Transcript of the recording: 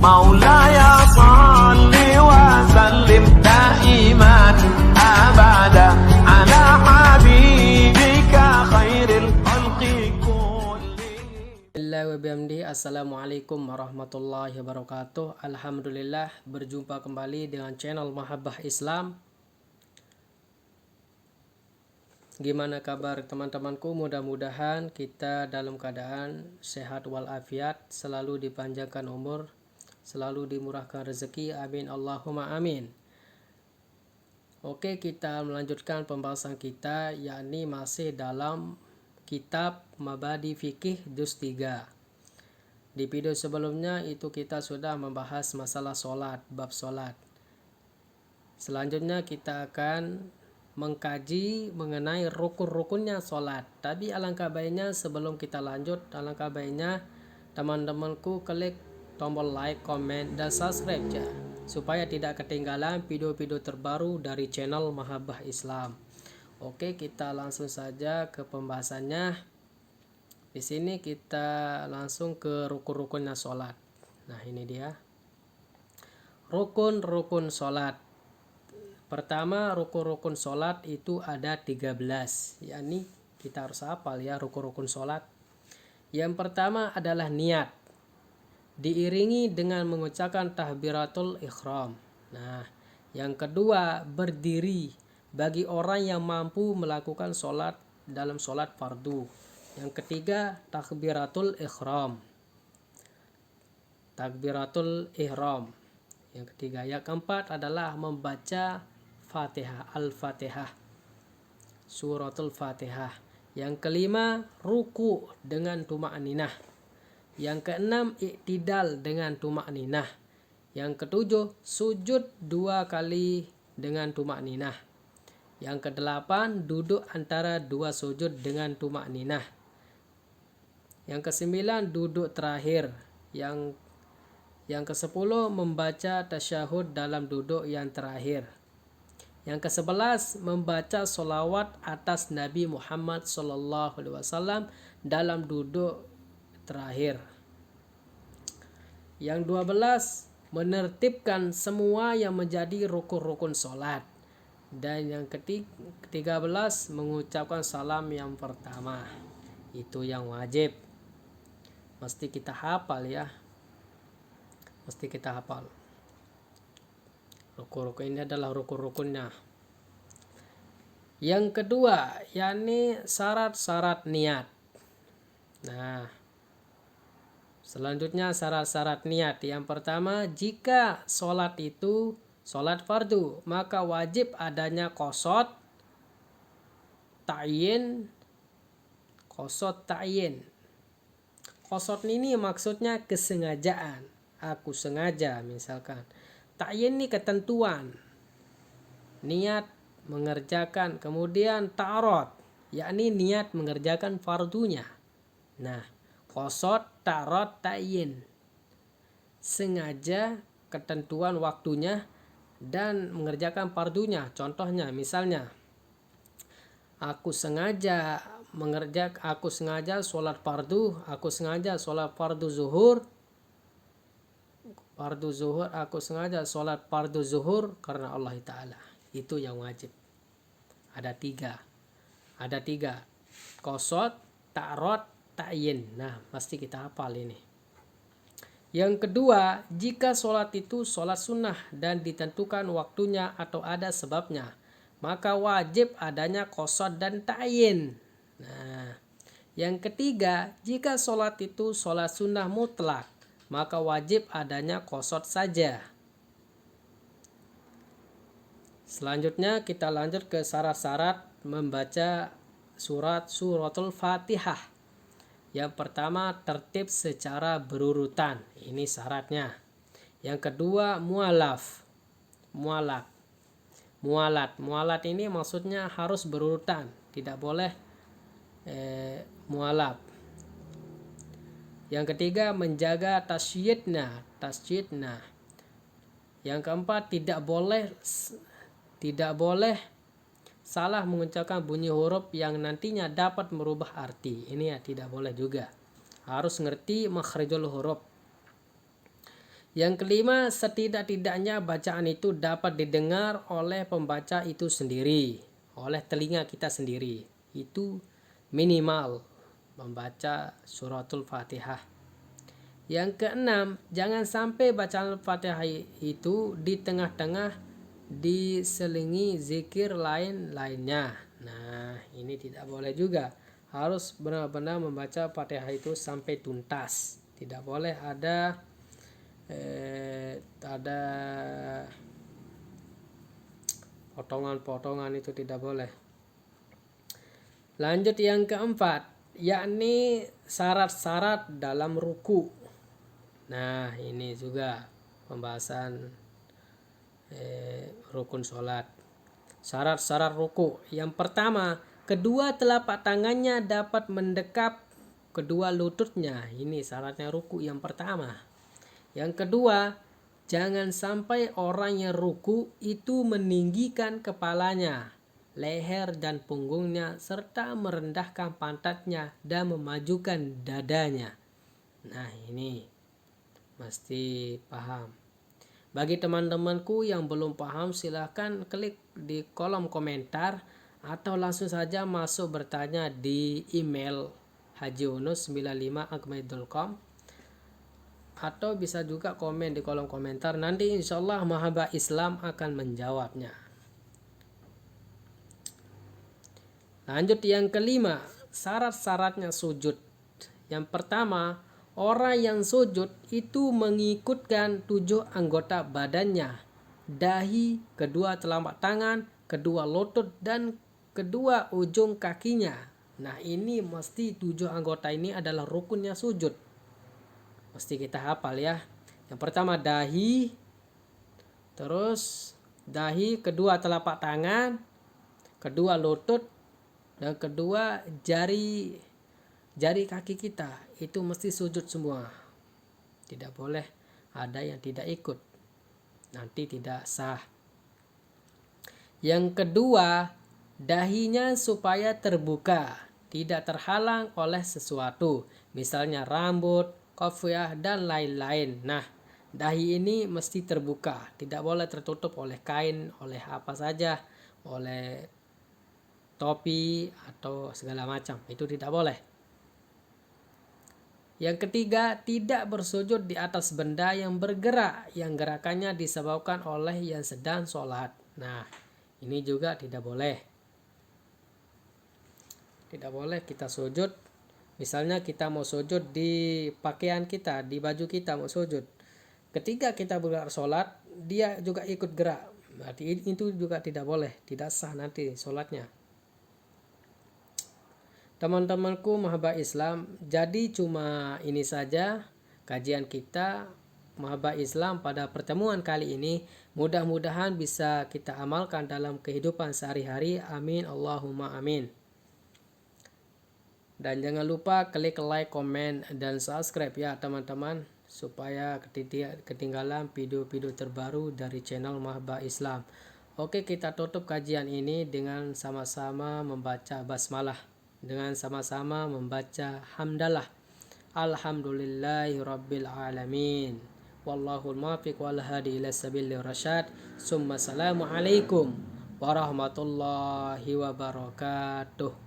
مولاي صل وسلم دائما أبدا على حبيبك خير الخلق كلهم. Assalamualaikum warahmatullahi wabarakatuh. Alhamdulillah, berjumpa kembali dengan channel Mahabbah Islam. Gimana kabar teman-temanku? Mudah-mudahan kita dalam keadaan sehat walafiat, selalu dipanjangkan umur, selalu dimurahkan rezeki. Amin Allahumma amin. Oke, kita melanjutkan pembahasan kita, yakni masih dalam kitab Mabadi Fikih Juz 3. Di video sebelumnya itu kita sudah membahas masalah sholat, bab sholat. Selanjutnya kita akan mengkaji mengenai rukun-rukunnya sholat. Tapi alangkah baiknya sebelum kita lanjut, alangkah baiknya teman-temanku klik tombol like, komen, dan subscribe ya, supaya tidak ketinggalan video-video terbaru dari channel Mahabbah Islam. Oke, kita langsung saja ke pembahasannya. Di sini kita langsung ke rukun-rukunnya sholat. Nah, ini dia rukun-rukun sholat. Pertama, rukun-rukun sholat itu ada 13, yakni kita harus hafal ya rukun-rukun sholat. Yang pertama adalah niat, diiringi dengan mengucapkan takbiratul ihram. Nah, yang kedua berdiri bagi orang yang mampu melakukan sholat dalam sholat fardu. Yang ketiga takbiratul ihram, takbiratul ihram. Yang ketiga, yang keempat adalah membaca Fatihah, Al-Fatihah, Suratul Fatihah. Yang kelima, ruku dengan tuma'ninah. Yang keenam, iktidal dengan tuma'ninah. Yang ketujuh, sujud 2 kali dengan tuma'ninah. Yang kedelapan, duduk antara 2 sujud dengan tuma'ninah. Yang kesembilan, duduk terakhir. Yang ke-10, membaca tasyahud dalam duduk yang terakhir. Yang ke-11, membaca sholawat atas Nabi Muhammad SAW dalam duduk terakhir. Yang 12, menertibkan semua yang menjadi rukun-rukun sholat. Dan yang ke-13, mengucapkan salam yang pertama. Itu yang wajib. Mesti kita hafal ya. Mesti kita hafal. Rukun-rukun ini adalah rukun-rukunnya. Yang kedua, yakni syarat-syarat niat. Nah, selanjutnya syarat-syarat niat. Yang pertama, jika sholat itu sholat fardu, maka wajib adanya qasad ta'yin. Qasad ta'yin. Qasad ini maksudnya kesengajaan. Aku sengaja misalkan. Ta'yin ini ketentuan, niat mengerjakan. Kemudian ta'arud, yakni niat mengerjakan fardunya. Nah, qasad, ta'arud, ta'yin, sengaja, ketentuan waktunya, dan mengerjakan fardunya. Contohnya misalnya, aku sengaja sholat fardu, aku sengaja sholat fardu zuhur. Aku sengaja sholat fardu zuhur karena Allah Ta'ala. Itu yang wajib. Ada tiga. Qasad, ta'arud, ta'yin. Nah, pasti kita hafal ini. Yang kedua, jika sholat itu sholat sunnah dan ditentukan waktunya atau ada sebabnya, maka wajib adanya qasad dan ta'yin. Nah, yang ketiga, jika sholat itu sholat sunnah mutlak, maka wajib adanya qasad saja. Selanjutnya kita lanjut ke syarat-syarat membaca suratul Fatihah. Yang pertama, tertib secara berurutan. Ini syaratnya. Yang kedua, mualat. Mualat ini maksudnya harus berurutan, tidak boleh mualaf. Yang ketiga, menjaga tasydidna. Yang keempat, tidak boleh salah mengucapkan bunyi huruf yang nantinya dapat merubah arti. Ini ya tidak boleh juga. Harus ngerti makhrijul huruf. Yang kelima, setidak-tidaknya bacaan itu dapat didengar oleh pembaca itu sendiri, oleh telinga kita sendiri. Itu minimal membaca suratul Fatihah. Yang keenam, jangan sampai bacaan Fatihah itu di tengah-tengah diselingi zikir lainnya. Nah, ini tidak boleh juga. Harus benar-benar membaca Fatihah itu sampai tuntas. Tidak boleh ada potongan-potongan, itu tidak boleh. Lanjut yang keempat, yakni syarat-syarat dalam ruku. Nah, ini juga pembahasan rukun sholat. Syarat-syarat ruku. Yang pertama, kedua telapak tangannya dapat mendekap kedua lututnya. Ini syaratnya ruku yang pertama. Yang kedua, jangan sampai orang yang ruku itu meninggikan kepalanya, leher dan punggungnya, serta merendahkan pantatnya dan memajukan dadanya. Nah, ini mesti paham. Bagi teman-temanku yang belum paham, silahkan klik di kolom komentar atau langsung saja masuk bertanya di email hajiunus95@gmail.com, atau bisa juga komen di kolom komentar. Nanti insyaallah Mahaba Islam akan menjawabnya. Lanjut yang kelima, syarat-syaratnya sujud. Yang pertama, orang yang sujud itu mengikutkan 7 anggota badannya, dahi, kedua telapak tangan, kedua lutut, dan kedua ujung kakinya. Nah, ini mesti 7 anggota ini adalah rukunnya sujud. Mesti kita hafal ya. Yang pertama dahi, terus dahi, kedua telapak tangan, kedua lutut, dan kedua jari kaki kita. Itu mesti sujud semua. Tidak boleh ada yang tidak ikut, nanti tidak sah. Yang kedua, dahinya supaya terbuka, tidak terhalang oleh sesuatu, misalnya rambut, kofiah, dan lain-lain. Nah, dahi ini mesti terbuka, tidak boleh tertutup oleh kain, oleh apa saja, oleh topi atau segala macam. Itu tidak boleh. Yang ketiga, tidak bersujud di atas benda yang bergerak, yang gerakannya disebabkan oleh yang sedang sholat. Nah, ini juga tidak boleh. Tidak boleh kita sujud. Misalnya kita mau sujud di pakaian kita, di baju kita mau sujud. Ketika kita bergerak sholat, dia juga ikut gerak. Berarti itu juga tidak boleh, tidak sah nanti sholatnya. Teman-temanku Mahaba Islam, jadi cuma ini saja kajian kita Mahaba Islam pada pertemuan kali ini. Mudah-mudahan bisa kita amalkan dalam kehidupan sehari-hari. Amin, Allahumma amin. Dan jangan lupa klik like, komen, dan subscribe ya teman-teman, supaya ketinggalan video-video terbaru dari channel Mahaba Islam. Oke, kita tutup kajian ini dengan sama-sama membaca basmalah, dengan sama-sama membaca hamdalah. Alhamdulillahirabbil alamin. Wallahul muwaffiq wal hadi ila sabilir rasyad. Assalamualaikum warahmatullahi wabarakatuh.